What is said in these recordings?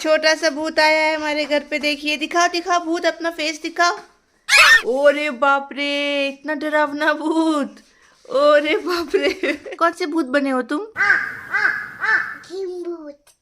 छोटा सा भूत आया है हमारे घर पे, देखिए। दिखाओ दिखाओ भूत, अपना फेस दिखाओ। ओरे बाप रे, इतना डरावना भूत। ओरे बाप रे। कौन से भूत बने हो तुम?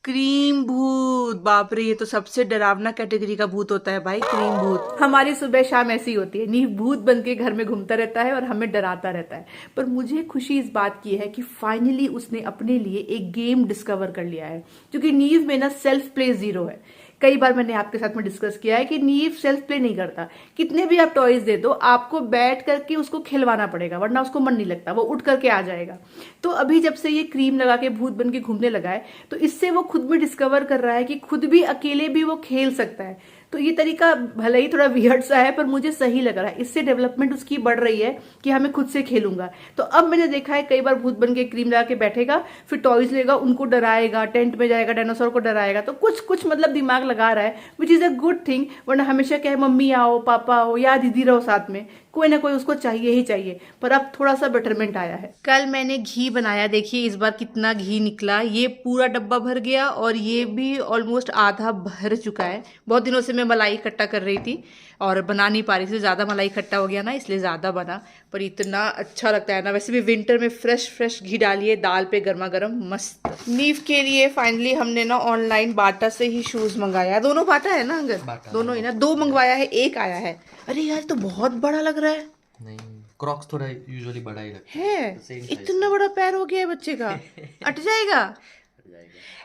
क्रीम भूत। बाप रे, ये तो सबसे डरावना कैटेगरी का भूत होता है भाई, क्रीम भूत। हमारी सुबह शाम ऐसी होती है, नीव भूत बन के घर में घूमता रहता है और हमें डराता रहता है। पर मुझे खुशी इस बात की है कि फाइनली उसने अपने लिए एक गेम डिस्कवर कर लिया है, क्योंकि नीव में ना सेल्फ प्ले जीरो है। कई बार मैंने आपके साथ में डिस्कस किया है कि नीव सेल्फ प्ले नहीं करता। कितने भी आप टॉयज दे दो, आपको बैठ करके उसको खिलवाना पड़ेगा, वरना उसको मन नहीं लगता, वो उठ करके आ जाएगा। तो अभी जब से ये क्रीम लगा के भूत बन के घूमने लगा है, तो इससे वो खुद में डिस्कवर कर रहा है कि खुद भी अकेले भी वो खेल सकता है। तो ये तरीका भले ही थोड़ा वियर्ड सा है, पर मुझे सही लग रहा है। इससे डेवलपमेंट उसकी बढ़ रही है कि हमें खुद से खेलूंगा। तो अब मैंने देखा है कई बार भूत बन के क्रीम लगा के बैठेगा, फिर टॉयज लेगा, उनको डराएगा, टेंट में जाएगा, डायनासोर को डराएगा। तो कुछ मतलब दिमाग लगा रहा है, which is a good thing. वरना हमेशा क्या है, मम्मी आओ, पापा आओ या दीदी रहो साथ में, कोई ना कोई उसको चाहिए ही चाहिए। पर अब थोड़ा सा बेटरमेंट आया है। कल मैंने घी बनाया, देखिए इस बार कितना घी निकला। ये पूरा डब्बा भर गया और ये भी ऑलमोस्ट आधा भर चुका है। बहुत दिनों से मैं मलाई इकट्ठा कर रही थी और बना नहीं पा रही थी, ज़्यादा मलाई इकट्ठा हो गया ना, इसलिए ज़्यादा बना। पर इतना अच्छा लगता है ना। वैसे भी विंटर में फ्रेश घी डालिए दाल पे, गर्मा गर्म, मस्त। नीव के लिए फाइनली हमने ना ऑनलाइन बाटा से ही शूज़ मंगाया। दोनों बाटा है ना अंगद? दोनों ही ना, 2 मंगवाया है, 1 आया है। अरे यार तो बहुत बड़ा लग रहा है। नहीं, क्रॉक्स थोड़ा यूजुअली बड़ा ही लगता है। इतना बड़ा पैर हो गया है बच्चे का, अट जाएगा।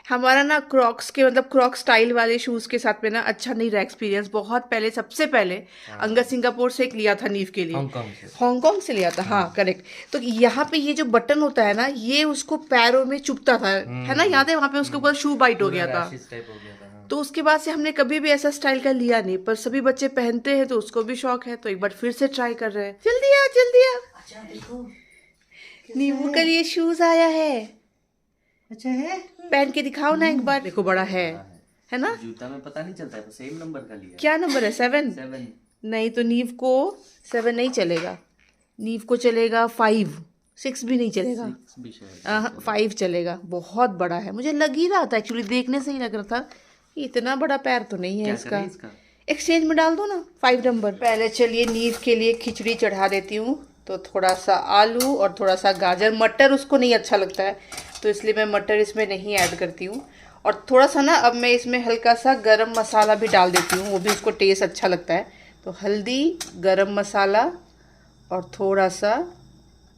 हमारा ना क्रॉक्स के मतलब क्रॉक्स स्टाइल वाले शूज के साथ में ना अच्छा नहीं रहा एक्सपीरियंस। बहुत पहले, सबसे पहले अंगद सिंगापुर से एक लिया था नीव के लिए, हांगकांग से लिया था। हाँ करेक्ट। तो यहाँ पे ये जो बटन होता है ना, ये उसको पैरों में चुभता था, है ना, याद है? वहाँ पे उसके ऊपर शू बाइट हो गया था। तो उसके बाद से हमने कभी भी ऐसा स्टाइल का लिया नहीं। पर सभी बच्चे पहनते हैं तो उसको भी शौक है, तो एक बार फिर से ट्राई कर रहे हैं। जल्दी आ। नींबू के लिए शूज आया है। अच्छा है, पहन के दिखाओ ना एक बार। देखो बड़ा है ना? जूता में पता नहीं चलता है, सेम नंबर का लिया। क्या नंबर है? 7? नहीं, तो नीव को 7 नहीं चलेगा, नीव को चलेगा 5, 6 भी नहीं चलेगा, 5 चलेगा। बहुत बड़ा है, मुझे लग ही रहा था एक्चुअली, देखने से ही लग रहा था इतना बड़ा पैर तो नहीं है इसका। एक्सचेंज में डाल दो ना 5 नंबर। पहले चलिए नीव के लिए खिचड़ी चढ़ा देती हूँ। तो थोड़ा सा आलू और थोड़ा सा गाजर, मटर उसको नहीं अच्छा लगता है, तो इसलिए मैं मटर इसमें नहीं ऐड करती हूँ। और थोड़ा सा ना अब मैं इसमें हल्का सा गरम मसाला भी डाल देती हूँ, वो भी उसको टेस्ट अच्छा लगता है। तो हल्दी, गरम मसाला और थोड़ा सा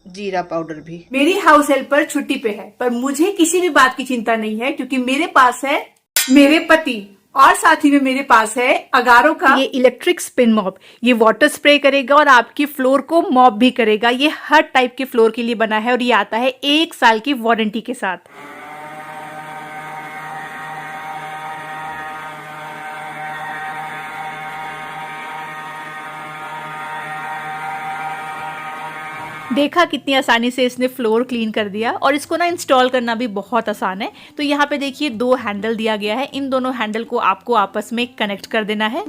जीरा पाउडर भी। मेरी हाउस हेल्पर छुट्टी पे है, पर मुझे किसी भी बात की चिंता नहीं है, क्योंकि मेरे पास है मेरे पति, और साथ ही में मेरे पास है अगारो का ये इलेक्ट्रिक स्पिन मॉप। ये वाटर स्प्रे करेगा और आपकी फ्लोर को मॉप भी करेगा। ये हर टाइप के फ्लोर के लिए बना है और ये आता है 1 साल की वारंटी के साथ। देखा कितनी आसानी से इसने फ्लोर क्लीन कर दिया। और इसको ना इंस्टॉल करना भी बहुत आसान है। तो यहाँ पे देखिए 2 हैंडल दिया गया है, इन दोनों हैंडल को आपको आपस में कनेक्ट कर देना है।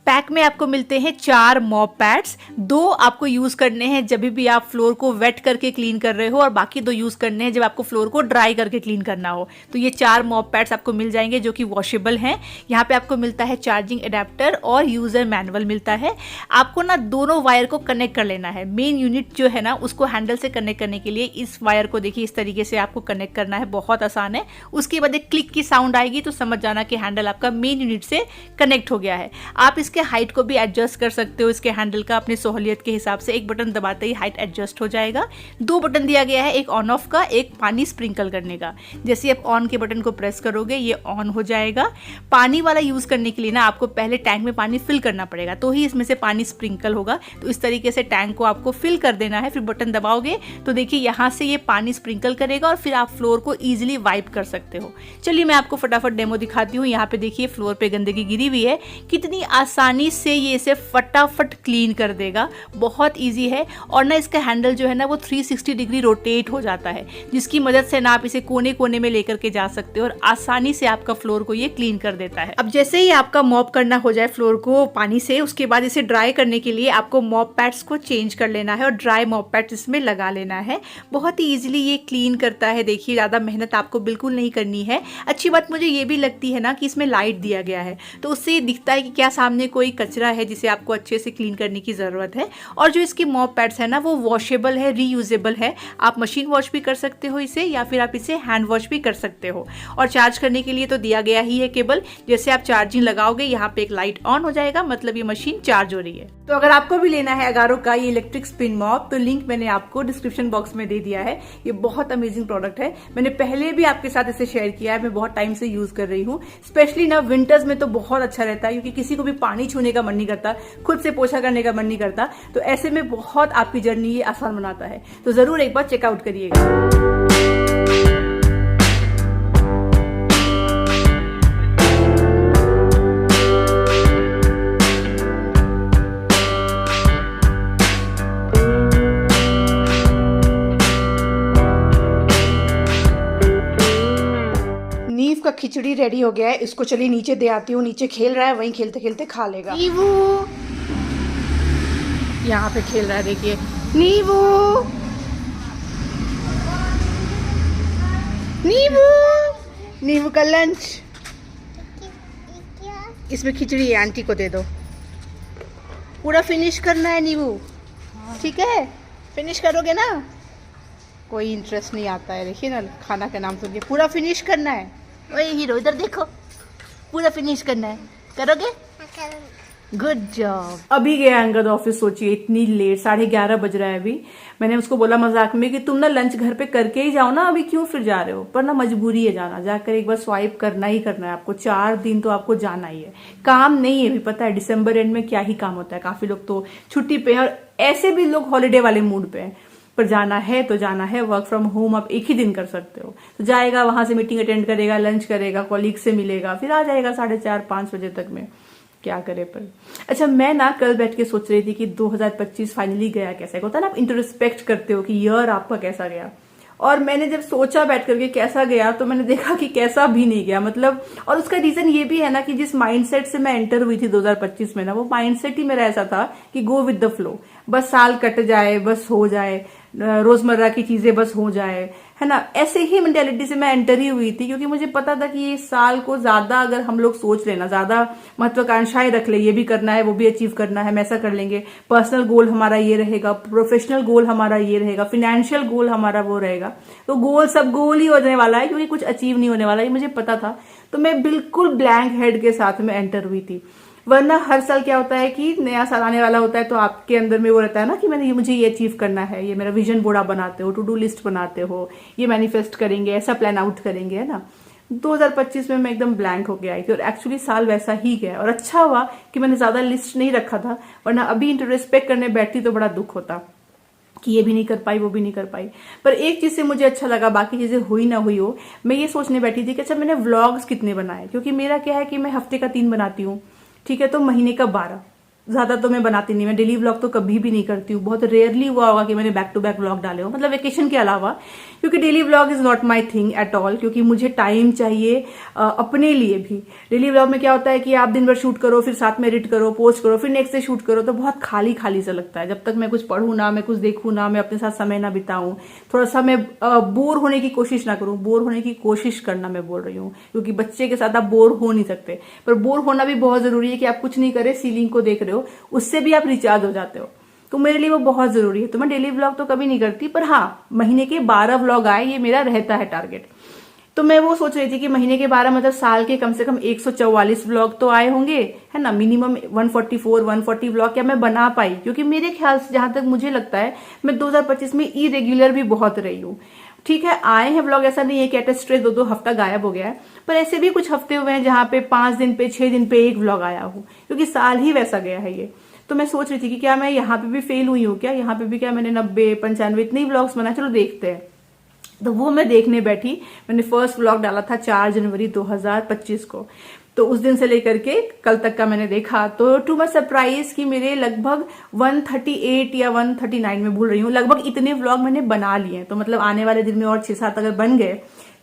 पैक में आपको मिलते हैं 4 मॉप पैड्स। 2 आपको यूज करने हैं जब भी आप फ्लोर को वेट करके क्लीन कर रहे हो, और बाकी 2 यूज करने हैं जब आपको फ्लोर को ड्राई करके क्लीन करना हो। तो ये 4 मॉप पैड्स आपको मिल जाएंगे जो कि वॉशेबल हैं। यहाँ पे आपको मिलता है चार्जिंग एडेप्टर और यूजर मैनुअल मिलता है। आपको ना दोनों वायर को कनेक्ट कर लेना है। मेन यूनिट जो है ना, उसको हैंडल से कनेक्ट करने के लिए इस वायर को देखिए इस तरीके से आपको कनेक्ट करना है, बहुत आसान है। उसके बाद एक क्लिक की साउंड आएगी तो समझ जाना कि हैंडल आपका मेन यूनिट से कनेक्ट हो गया है। आप इसके हाइट को भी एडजस्ट कर सकते हो इसके हैंडल का अपनी सहूलियत के हिसाब से। एक बटन दबाते ही हाइट एडजस्ट हो जाएगा। 2 बटन दिया गया है, एक ऑन ऑफ का, एक पानी स्प्रिंकल करने का। जैसे आप ऑन के बटन को प्रेस करोगे ये ऑन हो जाएगा। पानी वाला यूज करने के लिए ना आपको पहले टैंक में पानी फिल करना पड़ेगा, तो ही इसमें से पानी स्प्रिंकल होगा। तो इस तरीके से टैंक को आपको फिल कर देना है, फिर बटन दबाओगे तो देखिए यहाँ से ये पानी स्प्रिंकल करेगा और फिर आप फ्लोर को ईजिली वाइप कर सकते हो। चलिए मैं आपको फटाफट डेमो दिखाती हूँ। यहाँ पे देखिए फ्लोर पे गंदगी गिरी हुई है, कितनी आसानी आसानी से ये इसे फटाफट क्लीन कर देगा। बहुत ईजी है और ना इसका हैंडल जो है ना वो 360 डिग्री रोटेट हो जाता है, जिसकी मदद से ना आप इसे कोने कोने में लेकर के जा सकते हो और आसानी से आपका फ्लोर को ये क्लीन कर देता है। अब जैसे ही आपका मॉप करना हो जाए फ्लोर को पानी से, उसके बाद इसे ड्राई करने के लिए आपको मॉप पैड्स को चेंज कर लेना है और ड्राई मॉप पैड्स इसमें लगा लेना है। बहुत ही ईजिली ये क्लीन करता है। देखिए, ज़्यादा मेहनत आपको बिल्कुल नहीं करनी है। अच्छी बात मुझे ये भी लगती है ना कि इसमें लाइट दिया गया है, तो उससे ये दिखता है कि क्या सामने कोई कचरा है जिसे आपको अच्छे से क्लीन करने की ज़रूरत है। और जो इसकी मॉप पैड्स है ना वो वॉशेबल है, रीयूजेबल है। आप मशीन वॉश भी कर सकते हो इसे, या फिर आप इसे हैंड वॉश भी कर सकते हो। और चार्ज करने के लिए तो दिया गया ही है केबल। जैसे आप चार्जिंग लगाओगे यहाँ पे एक लाइट ऑन हो जाएगा, मतलब ये मशीन चार्ज हो रही है। तो अगर आपको भी लेना है अगारो का ये इलेक्ट्रिक स्पिन मॉप, तो लिंक मैंने आपको डिस्क्रिप्शन बॉक्स में दे दिया है। ये बहुत अमेजिंग प्रोडक्ट है। मैंने पहले भी आपके साथ इसे शेयर किया है। मैं बहुत टाइम से यूज कर रही हूँ। स्पेशली ना विंटर्स में तो बहुत अच्छा रहता है, क्योंकि किसी को भी पानी छूने का मन नहीं करता, खुद से पोछा करने का मन नहीं करता। तो ऐसे में बहुत आपकी जर्नी ये आसान बनाता है। तो जरूर एक बार चेकआउट करिएगा। नीव का खिचड़ी रेडी हो गया है। इसको चलिए नीचे दे आती हूँ। नीचे खेल रहा है, वहीं खेलते खेलते खा लेगा। नीवू यहाँ पे खेल रहा है, देखिए। नीवू, नीवू, नीवू का लंच। इसमें खिचड़ी है, आंटी को दे दो। पूरा फिनिश करना है नीवू, ठीक है? फिनिश करोगे ना? कोई इंटरेस्ट नहीं आता है, देखिए ना, खाना का नाम सुनिए। पूरा फिनिश करना है। ओए हीरो, इधर देखो, पूरा फिनिश करना है। करोगे? Good job. अभी गया अंगद ऑफिस। सोचिए, इतनी लेट, 11:30 बज रहा है अभी। मैंने उसको बोला मजाक में कि तुम ना लंच घर पे करके ही जाओ ना, अभी क्यों फिर जा रहे हो? पर ना मजबूरी है जाना। जाकर एक बार स्वाइप करना ही करना है आपको। 4 दिन तो आपको जाना ही है। काम नहीं है, भी पता है दिसंबर एंड में क्या ही काम होता है। काफी लोग तो छुट्टी पे हैं और ऐसे भी लोग हॉलीडे वाले मूड पे हैं। पर जाना है तो जाना है। वर्क फ्रॉम होम आप एक ही दिन कर सकते हो। तो जाएगा, वहां से मीटिंग अटेंड करेगा, लंच करेगा, कॉलीग से मिलेगा, फिर आ जाएगा 4:30-5 बजे तक में। क्या करे पर। अच्छा, मैं ना कल बैठ के सोच रही थी कि 2025 फाइनली गया कैसे। होता है ना, आप इंटरस्पेक्ट करते हो कि ईयर आपका कैसा गया। और मैंने जब सोचा बैठ करके कैसा गया, तो मैंने देखा कि कैसा भी नहीं गया। मतलब, और उसका रीजन ये भी है ना कि जिस माइंडसेट से मैं एंटर हुई थी 2025 में ना, वो माइंडसेट ही मेरा ऐसा था कि गो विद द फ्लो। बस साल कट जाए, बस हो जाए, रोजमर्रा की चीजें बस हो जाए, है ना। ऐसे ही मेंटेलिटी से मैं एंटर ही हुई थी, क्योंकि मुझे पता था कि ये साल को ज्यादा अगर हम लोग सोच लेना, ज्यादा महत्वाकांक्षाएं रख ले, ये भी करना है, वो भी अचीव करना है, हम ऐसा कर लेंगे। पर्सनल गोल हमारा ये रहेगा, प्रोफेशनल गोल हमारा ये रहेगा, फाइनेंशियल गोल हमारा वो रहेगा। तो गोल सब गोल ही होने वाला है, क्योंकि कुछ अचीव नहीं होने वाला, ये मुझे पता था। तो मैं बिल्कुल ब्लैंक हेड के साथ में एंटर हुई थी। वरना हर साल क्या होता है कि नया साल आने वाला होता है, तो आपके अंदर में वो रहता है ना कि मुझे ये अचीव करना है, ये मेरा विजन बोर्ड आप बनाते हो, टू डू लिस्ट बनाते हो, ये मैनिफेस्ट करेंगे, ऐसा प्लान आउट करेंगे, है ना। 2025 में मैं एकदम ब्लैंक होके आई थी और एक्चुअली साल वैसा ही गया। और अच्छा हुआ कि मैंने ज्यादा लिस्ट नहीं रखा था, वरना अभी इंटरस्पेक्ट करने बैठती तो बड़ा दुख होता कि ये भी नहीं कर पाई, वो भी नहीं कर पाई। पर एक चीज से मुझे अच्छा लगा, बाकी चीजें हुई ना हुई हो, मैं ये सोचने बैठी थी कि अच्छा मैंने व्लॉग्स कितने बनाए। क्योंकि मेरा क्या है कि मैं हफ्ते का 3 बनाती हूँ, ठीक है, तो महीने का 12। ज्यादा तो मैं बनाती नहीं। मैं डेली व्लॉग तो कभी भी नहीं करती हूँ। बहुत रेयरली हुआ होगा कि मैंने बैक टू बैक व्लॉग डाले हो, मतलब वेकेशन के अलावा। क्योंकि daily vlog is not my thing at all, क्योंकि मुझे टाइम चाहिए अपने लिए भी। डेली व्लॉग में क्या होता है कि आप दिन भर शूट करो, फिर साथ में एडिट करो, पोस्ट करो, फिर नेक्स्ट डे शूट करो, तो बहुत खाली खाली सा लगता है। जब तक मैं कुछ पढ़ूं ना, मैं कुछ देखूं ना, मैं अपने साथ समय ना बिताऊं, थोड़ा सा मैं बोर होने की कोशिश ना करूं। बोर होने की कोशिश करना मैं बोल रही हूँ, क्योंकि बच्चे के साथ आप बोर हो नहीं सकते। पर बोर होना भी बहुत जरूरी है कि आप कुछ नहीं करे, सीलिंग को देख रहे हो, उससे भी आप रिचार्ज हो जाते हो। तो मेरे लिए वो बहुत जरूरी है। तो मैं डेली व्लॉग तो कभी नहीं करती, पर हाँ, महीने के 12 व्लॉग आए, ये मेरा रहता है टारगेट। तो मैं वो सोच रही थी कि महीने के 12 मतलब साल के कम से कम 144 व्लॉग तो आए होंगे, है ना। मिनिमम 140 व्लॉग क्या मैं बना पाई, क्योंकि मेरे ख्याल से जहां तक मुझे लगता है मैं 2025 में इरेग्युलर भी बहुत रही हूँ। ठीक है, आए हैं व्लॉग, ऐसा नहीं है कि एट ए स्ट्रेस 2-2 हफ्ता गायब हो गया है, पर ऐसे भी कुछ हफ्ते हुए हैं जहां पे 5 दिन पे 6 दिन पे एक व्लॉग आया हो, क्योंकि साल ही वैसा गया है ये। तो मैं सोच रही थी कि क्या मैं यहाँ पे भी फेल हुई हूँ, क्या यहाँ पे भी क्या मैंने 90-95 इतने व्लॉग्स बनाए, चलो देखते हैं। तो वो मैं देखने बैठी। मैंने फर्स्ट व्लॉग डाला था 4 जनवरी 2025 को। तो उस दिन से लेकर के कल तक का मैंने देखा तो टू माई सरप्राइज कि मेरे लगभग 138 या 139 में भूल रही हूँ, लगभग इतने व्लॉग मैंने बना लिए। तो मतलब आने वाले दिन में और 6-7 अगर बन गए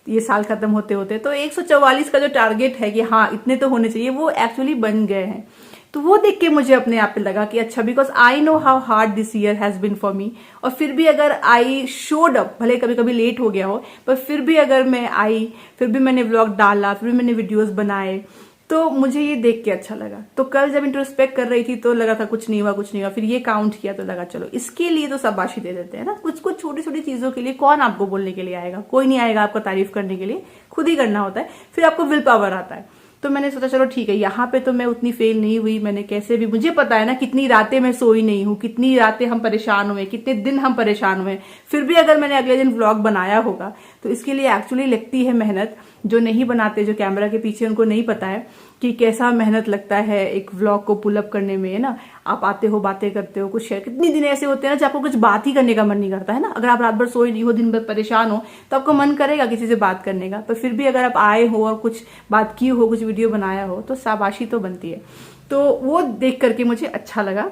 ये साल खत्म होते होते तो 144 का जो टारगेट है कि हाँ इतने तो होने चाहिए, वो एक्चुअली बन गए हैं। तो वो देख के मुझे अपने आप पे लगा कि अच्छा, because I know how hard this year has been for me. और फिर भी अगर आई शोड अप, भले कभी कभी लेट हो गया हो, पर फिर भी अगर मैं आई, फिर भी मैंने व्लॉग डाला, फिर भी मैंने वीडियोस बनाए, तो मुझे ये देख के अच्छा लगा। तो कल जब इंट्रोस्पेक्ट कर रही थी तो लगा था कुछ नहीं हुआ, कुछ नहीं हुआ। फिर ये काउंट किया तो लगा चलो इसके लिए तो शाबाशी दे देते हैं ना। कुछ कुछ छोटी छोटी चीजों के लिए कौन आपको बोलने के लिए आएगा, कोई नहीं आएगा आपको तारीफ करने के लिए, खुद ही करना होता है। फिर आपको विल पावर आता है। तो मैंने सोचा चलो ठीक है, यहाँ पे तो मैं उतनी फेल नहीं हुई। मैंने कैसे भी, मुझे पता है ना कितनी रातें मैं सोई नहीं हूँ, कितनी रातें हम परेशान हुए, कितने दिन हम परेशान हुए। फिर भी अगर मैंने अगले दिन व्लॉग बनाया होगा तो इसके लिए एक्चुअली लगती है मेहनत। जो नहीं बनाते, जो कैमरा के पीछे, उनको नहीं पता है कि कैसा मेहनत लगता है एक व्लॉग को पुल अप करने में, है ना। आप आते हो, बातें करते हो, कुछ शेयर, कितनी दिन ऐसे होते हैं ना जब आपको कुछ बात ही करने का मन नहीं करता है ना। अगर आप रात भर सोए नहीं हो, दिन भर परेशान हो, तो आपको मन करेगा किसी से बात करने का। पर फिर भी अगर आप आए हो और कुछ बात की हो, कुछ वीडियो बनाया हो, तो शाबाशी तो बनती है। तो वो देख करके मुझे अच्छा लगा।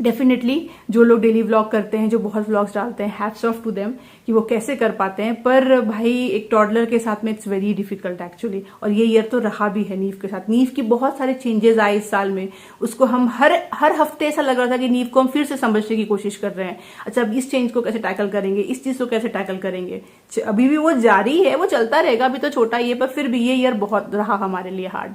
डेफिनेटली जो लोग डेली व्लॉग करते हैं, जो बहुत व्लॉग्स डालते हैं, हैट्स ऑफ टू देम कि वो कैसे कर पाते हैं। पर भाई एक टॉडलर के साथ में इट्स वेरी डिफिकल्ट एक्चुअली। और ये ईयर तो रहा भी है नीव के साथ। नीव की बहुत सारे चेंजेस आए इस साल में। उसको हम हर हफ्ते ऐसा लग रहा था कि नीव को हम फिर से समझने की कोशिश कर रहे हैं। अच्छा, अब इस चेंज को कैसे टैकल करेंगे, इस चीज को कैसे टैकल करेंगे। अभी भी वो जारी है, वो चलता रहेगा, अभी तो छोटा ही है, पर फिर भी ये ईयर बहुत रहा हमारे लिए हार्ड।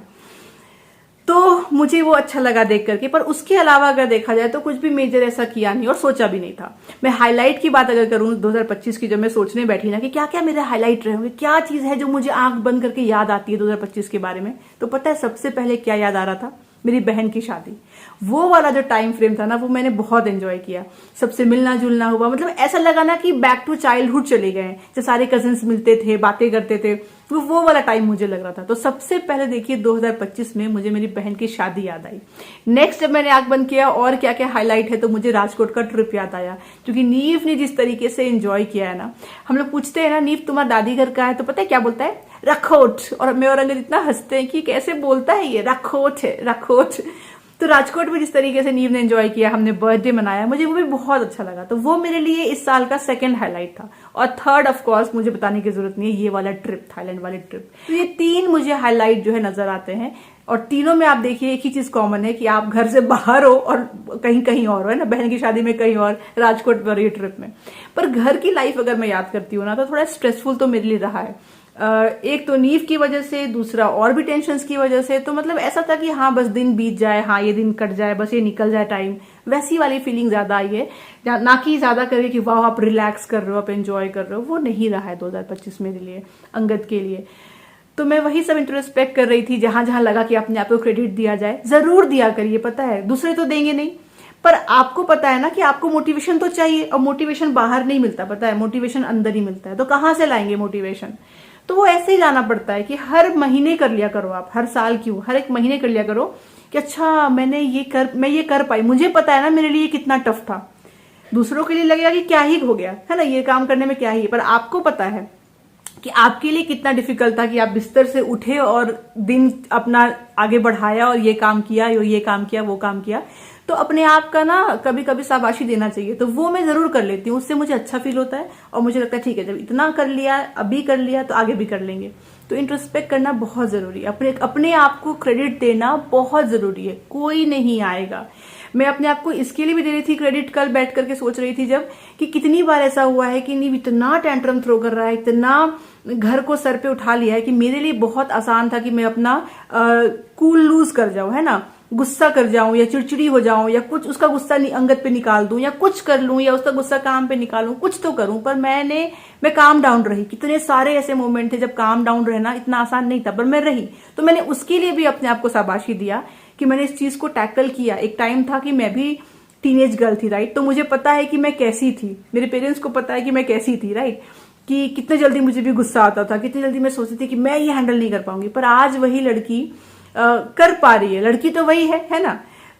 तो मुझे वो अच्छा लगा देख करके। पर उसके अलावा अगर देखा जाए तो कुछ भी मेजर ऐसा किया नहीं और सोचा भी नहीं था। मैं हाईलाइट की बात अगर करूं 2025 की, जब मैं सोचने बैठी ना कि क्या क्या मेरे हाईलाइट रहे होंगे, क्या चीज है जो मुझे आंख बंद करके याद आती है 2025 के बारे में, तो पता है सबसे पहले क्या याद आ रहा था? मेरी बहन की शादी। वो वाला जो टाइम फ्रेम था ना, वो मैंने बहुत एंजॉय किया। सबसे मिलना जुलना हुआ, मतलब ऐसा लगा ना कि बैक टू चाइल्डहुड चले गए, जब सारे कजिन्स मिलते थे, बातें करते थे। वो वाला टाइम मुझे लग रहा था। तो सबसे पहले देखिए 2025 में मुझे मेरी बहन की शादी याद आई। नेक्स्ट जब मैंने आंख बंद किया और क्या क्या हाईलाइट है, तो मुझे राजकोट का ट्रिप याद आया। क्योंकि नीव ने जिस तरीके से एंजॉय किया है ना, हम लोग पूछते हैं ना नीव तुम्हारा दादी घर का है, तो पता है क्या बोलता है? रखोट। और मैं और अंगद इतना हंसते हैं कि कैसे बोलता है ये, रखोट है, रखोट। तो राजकोट में जिस तरीके से नीव ने एंजॉय किया, हमने बर्थडे मनाया, मुझे वो भी बहुत अच्छा लगा। तो वो मेरे लिए इस साल का सेकंड हाईलाइट था। और थर्ड ऑफ कोर्स मुझे बताने की जरूरत नहीं है, ये वाला ट्रिप, थाईलैंड वाले ट्रिप। तो ये 3 मुझे हाईलाइट जो है नजर आते हैं। और तीनों में आप देखिए एक ही चीज कॉमन है कि आप घर से बाहर हो और कहीं कहीं और हो, है ना। बहन की शादी में कहीं और, राजकोट पर ये ट्रिप में। पर घर की लाइफ अगर मैं याद करती हूँ ना, तो थोड़ा स्ट्रेसफुल तो मेरे लिए रहा है। एक तो नीव की वजह से, दूसरा और भी टेंशन्स की वजह से। तो मतलब ऐसा था कि हाँ बस दिन बीत जाए, हाँ ये दिन कट जाए, बस ये निकल जाए टाइम, वैसी वाली फीलिंग ज्यादा आई है। ना कि ज्यादा करके कि वाह आप रिलैक्स कर रहे हो, आप एंजॉय कर रहे हो, वो नहीं रहा है 2025 मेरे लिए, अंगद के लिए। तो मैं वही सब इंट्रोस्पेक्ट कर रही थी। जहां जहां लगा कि अपने आप को क्रेडिट दिया जाए, जरूर दिया करिए। पता है दूसरे तो देंगे नहीं, पर आपको पता है ना कि आपको मोटिवेशन तो चाहिए। और मोटिवेशन बाहर नहीं मिलता, पता है, मोटिवेशन अंदर ही मिलता है। तो कहां से लाएंगे मोटिवेशन? तो वो ऐसे ही लाना पड़ता है कि हर महीने कर लिया करो आप, हर साल क्यों, हर एक महीने कर लिया करो कि अच्छा मैं ये कर पाई। मुझे पता है ना मेरे लिए कितना टफ था। दूसरों के लिए लगेगा कि क्या ही हो गया, है ना, ये काम करने में क्या ही, पर आपको पता है कि आपके लिए कितना डिफिकल्ट था कि आप बिस्तर से उठे और दिन अपना आगे बढ़ाया और ये काम किया, ये काम किया, वो काम किया। तो अपने आप का ना कभी कभी शाबाशी देना चाहिए। तो वो मैं जरूर कर लेती हूँ, उससे मुझे अच्छा फील होता है। और मुझे लगता है ठीक है, जब इतना कर लिया, अभी कर लिया, तो आगे भी कर लेंगे। तो इंट्रोस्पेक्ट करना बहुत जरूरी है। अपने आप को क्रेडिट देना बहुत जरूरी है। कोई नहीं आएगा। मैं अपने आप को इसके लिए भी दे रही थी क्रेडिट, कल बैठ करके सोच रही थी जब, कि कितनी बार ऐसा हुआ है कि नीव इतना टेंट्रम थ्रो कर रहा है, इतना घर को सर पे उठा लिया है कि मेरे लिए बहुत आसान था कि मैं अपना कूल लूज कर जाऊं, है ना, गुस्सा कर जाऊं या चिड़चिड़ी हो जाऊं या कुछ उसका गुस्सा अंगद पे निकाल दूं या कुछ कर लूं या उसका गुस्सा काम पे निकालूं, कुछ तो करूं। पर मैं काम डाउन रही। कितने सारे ऐसे मोमेंट थे जब काम डाउन रहना इतना आसान नहीं था, पर मैं रही। तो मैंने उसके लिए भी अपने आप को शाबाशी दिया कि मैंने इस चीज को टैकल किया। एक टाइम था कि मैं भी टीनेज गर्ल थी, राइट। तो मुझे पता है कि मैं कैसी थी, मेरे पेरेंट्स को पता है कि मैं कैसी थी, राइट, कि कितने जल्दी मुझे भी गुस्सा आता था, कितनी जल्दी मैं सोचती थी कि मैं ये हैंडल नहीं कर पाऊंगी। पर आज वही लड़की कर पा रही है। लड़की तो वही है ना,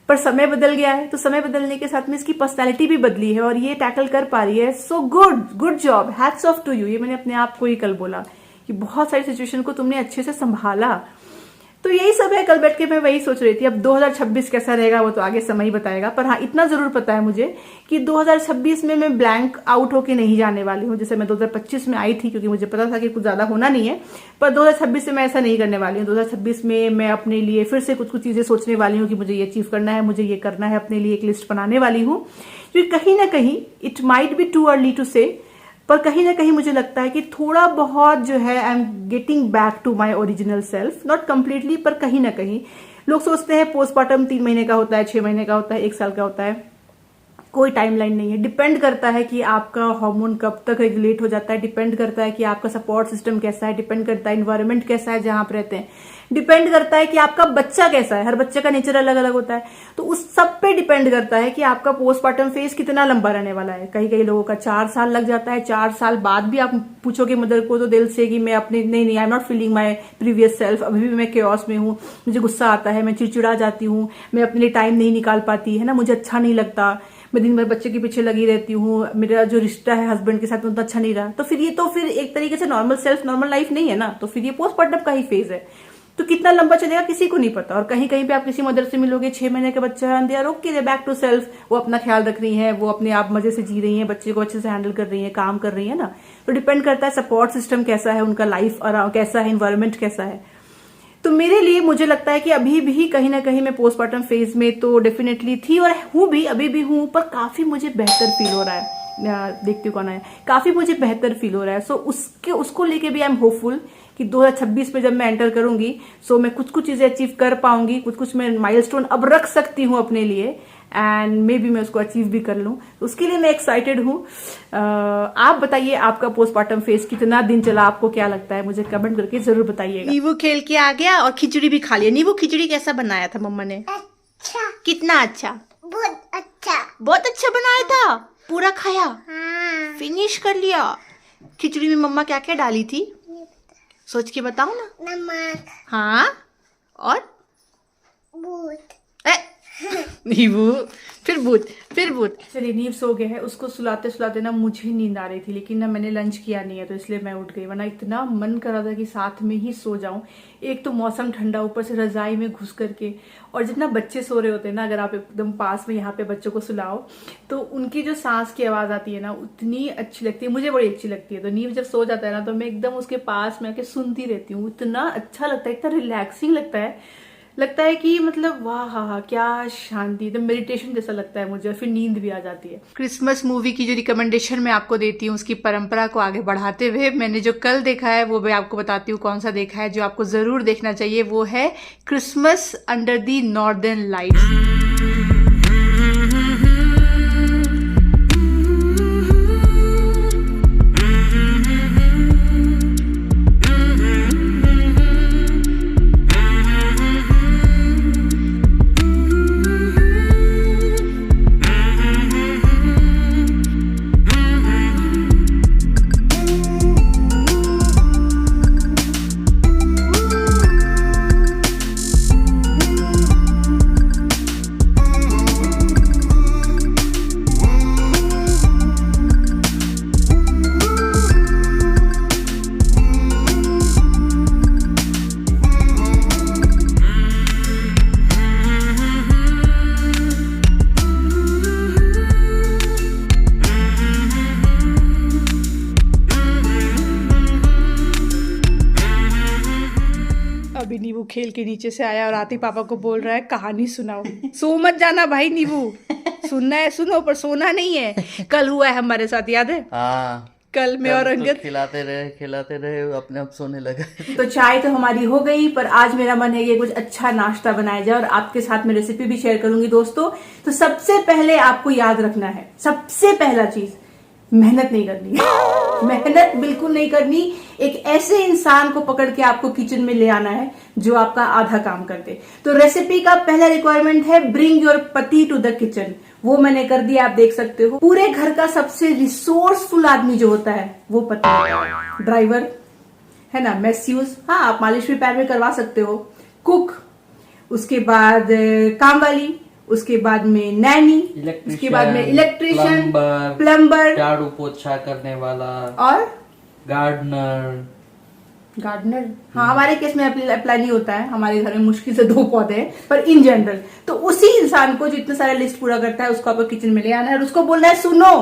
पर समय बदल गया है। तो समय बदलने के साथ में इसकी पर्सनैलिटी भी बदली है और ये टैकल कर पा रही है। So good job, hats off to you. ये मैंने अपने आप को ही कल बोला कि बहुत सारी सिचुएशन को तुमने अच्छे से संभाला। तो यही सब है। कल बैठ के मैं वही सोच रही थी। अब 2026 कैसा रहेगा वो तो आगे समय ही बताएगा, पर हाँ इतना जरूर पता है मुझे कि 2026 में मैं ब्लैंक आउट होके नहीं जाने वाली हूँ। जैसे मैं 2025 में आई थी क्योंकि मुझे पता था कि कुछ ज्यादा होना नहीं है, पर 2026 में मैं ऐसा नहीं करने वाली हूँ। 2026 में मैं अपने लिए फिर से कुछ कुछ चीजें सोचने वाली हूँ कि मुझे ये अचीव करना है, मुझे ये करना है, अपने लिए एक लिस्ट बनाने वाली हूँ। क्योंकि कहीं ना कहीं it might be too early to say, पर कहीं ना कहीं मुझे लगता है कि थोड़ा बहुत जो है I am getting back to my original self, not completely पर कहीं ना कहीं। लोग सोचते हैं पोस्टमार्टम 3 महीने का होता है, 6 महीने का होता है, 1 साल का होता है, कोई टाइमलाइन नहीं है। डिपेंड करता है कि आपका हार्मोन कब तक रेगुलेट हो जाता है, डिपेंड करता है कि आपका सपोर्ट सिस्टम कैसा है, डिपेंड करता है इन्वायरमेंट कैसा है जहां आप रहते हैं, डिपेंड करता है कि आपका बच्चा कैसा है। हर बच्चे का नेचर अलग अलग होता है, तो उस सब पे डिपेंड करता है कि आपका पोस्टमार्टम फेज कितना लंबा रहने वाला है। कई कई लोगों का 4 साल लग जाता है। 4 साल बाद भी आप पूछोगे मदर को तो दिल से कि मैं अपने नहीं I am not feeling my previous self, अभी भी मैं केओस में हूँ, मुझे गुस्सा आता है, मैं चिड़चिड़ा जाती हूँ, मैं अपने लिए टाइम नहीं निकाल पाती है ना, मुझे अच्छा नहीं लगता, मैं दिन भर बच्चे के पीछे लगी रहती हूँ, मेरा जो रिश्ता है हस्बैंड के साथ उतना अच्छा नहीं रहा। तो फिर ये तो फिर एक तरीके से नॉर्मल सेल्फ नॉर्मल लाइफ नहीं है ना, तो फिर ये पोस्टमार्टम का ही फेज है। तो कितना लंबा चलेगा किसी को नहीं पता। और कहीं कहीं पे आप किसी मदर से मिलोगे 6 महीने का बच्चा है, they are okay, they back to self, वो अपना ख्याल रख रही है, वो अपने आप मजे से जी रही है, बच्चे को अच्छे से हैंडल कर रही है, काम कर रही है ना। तो डिपेंड करता है सपोर्ट सिस्टम कैसा है, उनका लाइफ कैसा है, इन्वायरमेंट कैसा है। तो मेरे लिए मुझे लगता है कि अभी भी कहीं ना कहीं मैं पोस्टमार्टम फेज में तो डेफिनेटली थी और हूं भी, अभी भी हूं, पर काफी मुझे बेहतर फील हो रहा है। देखती हूँ कौन है, काफी मुझे बेहतर फील हो रहा है। सो उसको लेके भी आई एम होपफुल कि 2026 में जब मैं एंटर करूंगी सो मैं कुछ कुछ चीजें अचीव कर पाऊंगी, कुछ कुछ मैं माइलस्टोन अब रख सकती हूँ अपने लिए, एंड मे बी मैं उसको अचीव भी कर लूं। उसके लिए मैं एक्साइटेड हूँ। आप बताइए आपका पोस्टमार्टम फेज कितना दिन चला, आपको क्या लगता है, मुझे कमेंट करके जरूर बताइएगा। नींबू खेल के आ गया और खिचड़ी भी खा लिया। नींबू खिचड़ी कैसा बनाया था मम्मा ने? अच्छा, कितना अच्छा? बहुत अच्छा। बहुत अच्छा बनाया था। पूरा खाया? हाँ, फिनिश कर लिया? खिचड़ी में मम्मा क्या क्या डाली थी, सोच के बताओ ना। नमक, हाँ, और दूध। नींबू, फिर भूत। चलिए नींव सो गया है, उसको सुलाते सुलाते ना मुझे नींद आ रही थी, लेकिन ना मैंने लंच किया नहीं है तो इसलिए मैं उठ गई, वरना इतना मन कर रहा था कि साथ में ही सो जाऊं। एक तो मौसम ठंडा, ऊपर से रजाई में घुस करके, और जितना बच्चे सो रहे होते हैं ना, अगर आप एकदम पास में यहाँ पे बच्चों को सुलाओ तो उनकी जो सांस की आवाज आती है ना उतनी अच्छी लगती है, मुझे बड़ी अच्छी लगती है। तो नींव जब सो जाता है ना तो मैं एकदम उसके पास में आके सुनती रहती हूँ, इतना अच्छा लगता है, इतना रिलैक्सिंग लगता है कि मतलब वाह हा क्या शांति, एकदम मेडिटेशन जैसा लगता है मुझे, और फिर नींद भी आ जाती है। क्रिसमस मूवी की जो रिकमेंडेशन मैं आपको देती हूँ उसकी परंपरा को आगे बढ़ाते हुए मैंने जो कल देखा है वो मैं आपको बताती हूँ कौन सा देखा है, जो आपको जरूर देखना चाहिए। वो है Christmas under the northern lights. अभी नींबू खेल के नीचे से आया और आते ही पापा को बोल रहा है कहानी सुनाओ। सो मत जाना भाई नींबू, सुनना है सुनो पर सोना नहीं है। कल हुआ है हमारे साथ, याद है? हाँ, कल मैं और तो अंगद खिलाते रहे अपने आप सोने लगे। तो चाय तो हमारी हो गई, पर आज मेरा मन है कि कुछ अच्छा नाश्ता बनाया जाए और आपके साथ मैं रेसिपी भी शेयर करूंगी दोस्तों। तो सबसे पहले आपको याद रखना है, सबसे पहला चीज, मेहनत नहीं करनी है। मेहनत बिल्कुल नहीं करनी। एक ऐसे इंसान को पकड़ के आपको किचन में ले आना है जो आपका आधा काम कर दे। तो रेसिपी का पहला रिक्वायरमेंट है ब्रिंग योर पति टू द किचन। वो मैंने कर दिया, आप देख सकते हो। पूरे घर का सबसे रिसोर्सफुल आदमी जो होता है वो पति होता है। ड्राइवर है ना, मेस यूज, हाँ आप मालिश भी पैर में करवा सकते हो, कुक, उसके बाद काम वाली, उसके बाद में नैनी, उसके बाद में इलेक्ट्रिशियन, प्लम्बर, झाड़ू पोछा करने वाला और गार्डनर, गार्डनर, हाँ हमारे केस में अप्लाई नहीं होता है, हमारे घर में मुश्किल से 2 पौधे हैं, पर इन जनरल तो उसी इंसान को जो इतना सारा लिस्ट पूरा करता है उसको आपको किचन में ले आना है और उसको बोलना है सुनो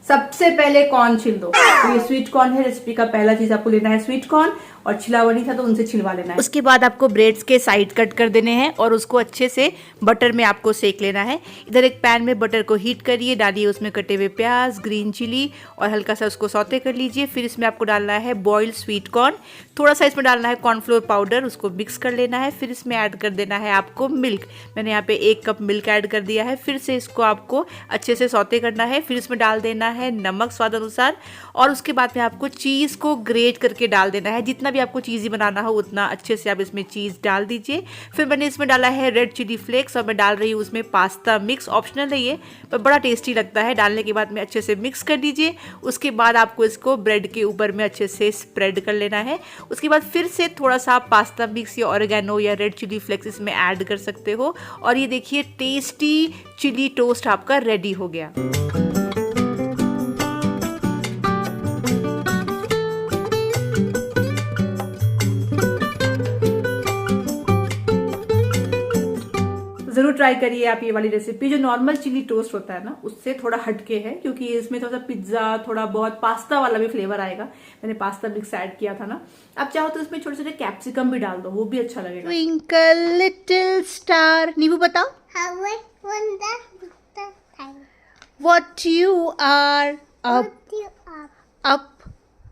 सबसे पहले कॉर्न छिल दो। तो ये स्वीट कॉर्न है, रेसिपी का पहला चीज आपको लेना है स्वीट कॉर्न, और छिला हुआ नहीं था तो उनसे छिलवा लेना है। उसके बाद आपको ब्रेड्स के साइड कट कर देने हैं और उसको अच्छे से बटर में आपको सेक लेना है। इधर एक पैन में बटर को हीट करिए, डालिए उसमें कटे हुए प्याज, ग्रीन चिली और हल्का सा उसको सौते कर लीजिए। फिर इसमें आपको डालना है बॉइल्ड स्वीट कॉर्न, थोड़ा सा इसमें डालना है कॉर्नफ्लोर पाउडर, उसको मिक्स कर लेना है। फिर इसमें ऐड कर देना है आपको मिल्क, मैंने यहाँ पे 1 कप मिल्क ऐड कर दिया है। फिर से इसको आपको अच्छे से सौते करना है। फिर इसमें डाल देना है नमक स्वाद अनुसार और उसके बाद में आपको चीज़ को ग्रेट करके डाल देना है। जितना भी आपको चीज़ी बनाना हो उतना अच्छे से आप इसमें चीज़ डाल दीजिए। फिर मैंने इसमें डाला है रेड चिली फ्लेक्स और मैं डाल रही हूँ उसमें पास्ता मिक्स, ऑप्शनल है ये पर बड़ा टेस्टी लगता है। डालने के बाद में अच्छे से मिक्स कर दीजिए। उसके बाद आपको इसको ब्रेड के ऊपर में अच्छे से स्प्रेड कर लेना है। उसके बाद फिर से थोड़ा सा आप पास्ता मिक्स या ऑरिगेनो या रेड चिली फ्लेक्स इसमें ऐड कर सकते हो और ये देखिए टेस्टी चिली टोस्ट आपका रेडी हो गया। जरूर ट्राई करिए आप ये वाली रेसिपी। जो नॉर्मल चिली टोस्ट होता है ना उससे थोड़ा हटके है क्योंकि इसमें थोड़ा सा पिज्जा, थोड़ा बहुत पास्ता वाला भी फ्लेवर आएगा। मैंने पास्ता मिक्स ऐड किया था ना। आप चाहो तो इसमें छोटे छोटे कैप्सिकम भी डाल दो, वो भी अच्छा लगेगा। ट्विंकल लिटिल स्टार, नीबू बताओ। How I wonder the time. What you are up What you are? Up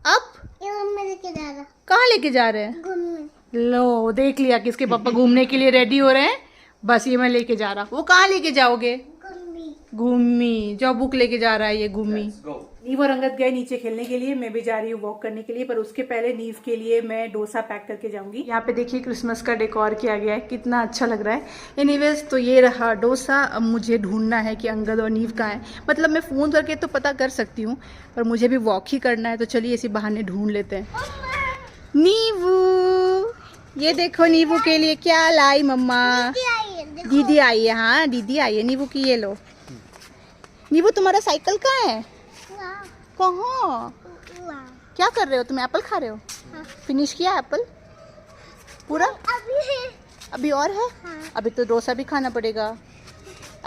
up. ये मम्मी लेके जा रहा कहाँ लेके जा रहे हैं? घूमने। लो देख लिया कि इसके पापा घूमने के लिए रेडी हो रहे हैं। बस ये मैं लेके जा रहा। वो कहाँ लेके जाओगे? घूमने। घूमी, जो बुक लेके जा रहा है ये घूमी। नीव और अंगद गए नीचे खेलने के लिए, मैं भी जा रही हूँ वॉक करने के लिए, पर उसके पहले नीव के लिए मैं डोसा पैक करके जाऊंगी। यहाँ पे देखिए क्रिसमस का डेकोर किया गया है, कितना अच्छा लग रहा है। एनीवेज तो ये रहा डोसा। अब मुझे ढूंढना है कि अंगद और नीव कहाँ है। मतलब मैं फ़ोन करके तो पता कर सकती हूँ पर मुझे भी वॉक ही करना है, तो चलिए इसी बहाने ढूंढ लेते हैं। नीवू, ये देखो नीवू के लिए क्या लाई मम्मा। दीदी आई है, हाँ दीदी आई है नीवू की। ये लो नीवू, तुम्हारा साइकिल कहाँ है? कहाँ? क्या कर रहे हो तुम? एप्पल खा रहे हो? फिनिश किया एप्पल पूरा? अभी और है? अभी तो डोसा भी खाना पड़ेगा।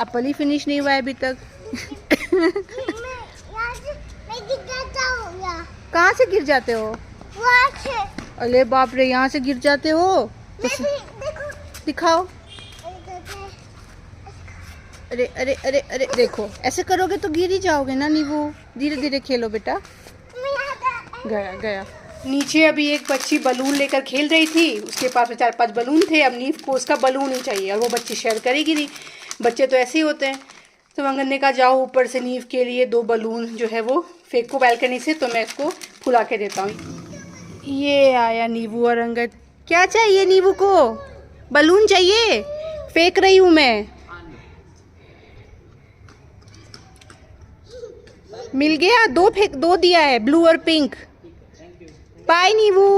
एप्पल ही फिनिश नहीं हुआ है अभी तक। कहाँ से गिर जाते हो? अरे बाप रे, यहाँ से गिर जाते हो? दिखाओ। अरे अरे अरे अरे, देखो ऐसे करोगे तो गिर ही जाओगे ना नीवू। धीरे धीरे खेलो बेटा। गया गया। नीचे अभी एक बच्ची बलून लेकर खेल रही थी, उसके पास में 4-5 बलून थे। अब नीव को उसका बलून ही चाहिए और वो बच्ची शेयर करेगी नहीं। बच्चे तो ऐसे ही होते हैं। तो अंगद ने कहा जाओ ऊपर से नीव के लिए 2 बलून जो है वो फेंको बैल्कनी से, तो मैं इसको फुला के देता हूँ। ये आया नीवू और अंगद। क्या चाहिए नीवू को? बलून चाहिए? फेंक रही हूँ मैं। मिल गया? 2 दिया है, ब्लू और पिंक। बाय नीवू,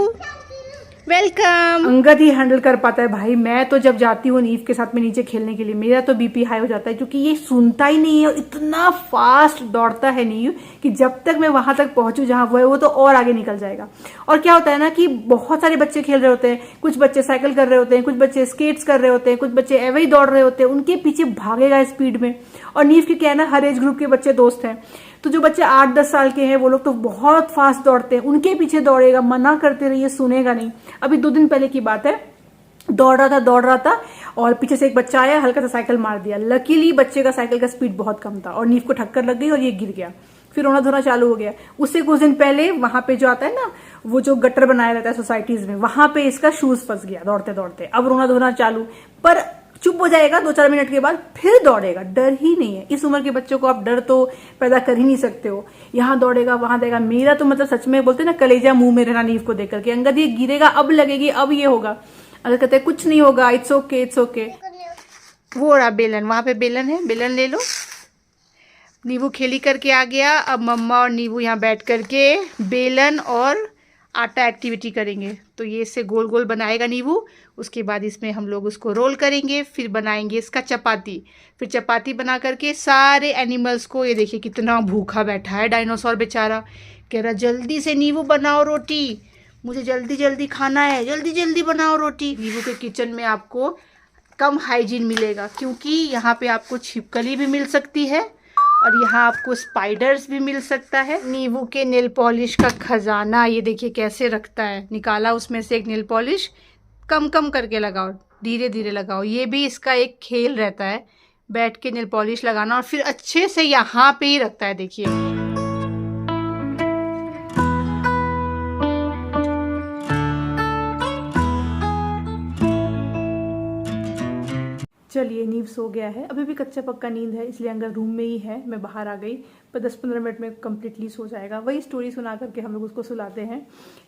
वेलकम। अंगद ही हैंडल कर पाता है भाई। मैं तो जब जाती हूँ नीव के साथ में नीचे खेलने के लिए मेरा तो बीपी हाई हो जाता है क्योंकि ये सुनता ही नहीं है और इतना फास्ट दौड़ता है नीव कि जब तक मैं वहां तक पहुंचू जहां वो है वो तो और आगे निकल जाएगा। और क्या होता है ना कि बहुत सारे बच्चे खेल रहे होते हैं, कुछ बच्चे साइकिल कर रहे होते हैं, कुछ बच्चे स्केट्स कर रहे होते हैं, कुछ बच्चे एवं ही दौड़ रहे होते हैं, उनके पीछे भागेगा स्पीड में। और नीव के क्या है ना, हर एज ग्रुप के बच्चे दोस्त हैं। तो जो बच्चे 8-10 साल के हैं वो लोग तो बहुत फास्ट दौड़ते हैं, उनके पीछे दौड़ेगा, मना करते रहिए सुनेगा नहीं। अभी 2 दिन पहले की बात है, दौड़ रहा था और पीछे से एक बच्चा आया, हल्का सा साइकिल मार दिया। लकीली बच्चे का साइकिल का स्पीड बहुत कम था और नीव को ठक्कर लग गई और ये गिर गया। फिर रोना धोना चालू हो गया। उससे कुछ दिन पहले वहां पे जो आता है ना, वो जो गटर बनाया रहता है सोसाइटीज में, वहां पे इसका शूज फंस गया दौड़ते दौड़ते। अब रोना धोना चालू, पर चुप हो जाएगा 2-4 मिनट के बाद, फिर दौड़ेगा। डर ही नहीं है। इस उम्र के बच्चों को आप डर तो पैदा कर ही नहीं सकते हो। यहाँ दौड़ेगा वहां दौड़ेगा। मेरा तो मतलब सच में बोलते ना कलेजा मुंह में रहना नीव को देख करके। अंगद ये गिरेगा, अब लगेगी, अब ये होगा। अगर कहते हैं कुछ नहीं होगा, इट्स ओके इट्स ओके। वो रहा बेलन, वहां पे बेलन है, बेलन ले लो। नीवू खेली करके आ गया। अब मम्मा और नीवू यहाँ बैठ करके बेलन और आटा एक्टिविटी करेंगे। तो ये इससे गोल गोल बनाएगा नीवू। उसके बाद इसमें हम लोग उसको रोल करेंगे, फिर बनाएंगे इसका चपाती। फिर चपाती बना करके सारे एनिमल्स को, ये देखिए कितना भूखा बैठा है डायनासोर बेचारा, कह रहा जल्दी से नीवू बनाओ रोटी। मुझे जल्दी जल्दी खाना है, जल्दी जल्दी बनाओ रोटी। नींबू के किचन में आपको कम हाइजीन मिलेगा, क्योंकि यहाँ पे आपको छिपकली भी मिल सकती है और यहाँ आपको स्पाइडर्स भी मिल सकता है। नींबू के नेल पॉलिश का खजाना ये देखिए कैसे रखता है, निकाला उसमें से एक नेल पॉलिश, कम कम करके लगाओ, धीरे धीरे लगाओ। ये भी इसका एक खेल रहता है, बैठ के नेल पॉलिश लगाना और फिर अच्छे से यहाँ पे ही रखता है, देखिए। चलिए, नींव सो गया है, अभी भी कच्चा पक्का नींद है, इसलिए अंदर रूम में ही है। मैं बाहर आ गई, पर 10-15 मिनट में कम्प्लीटली सो जाएगा। वही स्टोरी सुना करके हम लोग उसको सुलाते हैं।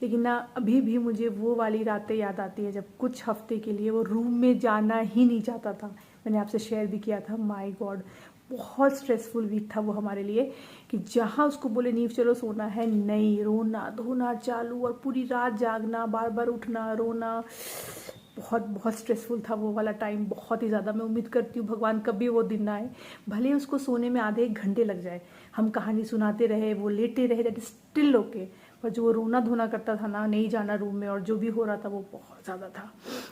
लेकिन ना अभी भी मुझे वो वाली रातें याद आती है जब कुछ हफ्ते के लिए वो रूम में जाना ही नहीं चाहता था। मैंने आपसे शेयर भी किया था। माय गॉड, बहुत स्ट्रेसफुल वीक था वो हमारे लिए, कि जहाँ उसको बोले नींव चलो सोना है, नहीं, रोना धोना चालू और पूरी रात जागना, बार बार उठना, रोना। बहुत बहुत स्ट्रेसफुल था वो वाला टाइम, बहुत ही ज़्यादा। मैं उम्मीद करती हूँ भगवान कभी वो दिन ना आए, भले ही उसको सोने में आधे एक घंटे लग जाए, हम कहानी सुनाते रहे, वो लेटे रहे, दैट इज स्टिल ओके। पर जो वो रोना धोना करता था ना, नहीं जाना रूम में, और जो भी हो रहा था वो बहुत ज़्यादा था।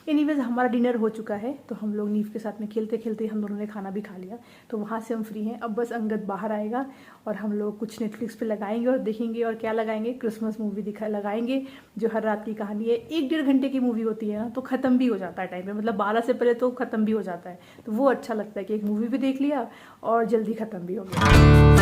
एनीवेज, हमारा डिनर हो चुका है, तो हम लोग नींव के साथ में खेलते खेलते हम दोनों ने खाना भी खा लिया, तो वहाँ से हम फ्री हैं। अब बस अंगद बाहर आएगा और हम लोग कुछ नेटफ्लिक्स पे लगाएंगे और देखेंगे। और क्या लगाएंगे? क्रिसमस मूवी लगाएंगे, जो हर रात की कहानी है। 1-1.5 घंटे की मूवी होती है ना, तो ख़त्म भी हो जाता है टाइम पे, मतलब 12 से पहले तो ख़त्म भी हो जाता है, तो वो अच्छा लगता है कि एक मूवी भी देख लिया और जल्दी ख़त्म भी हो गया।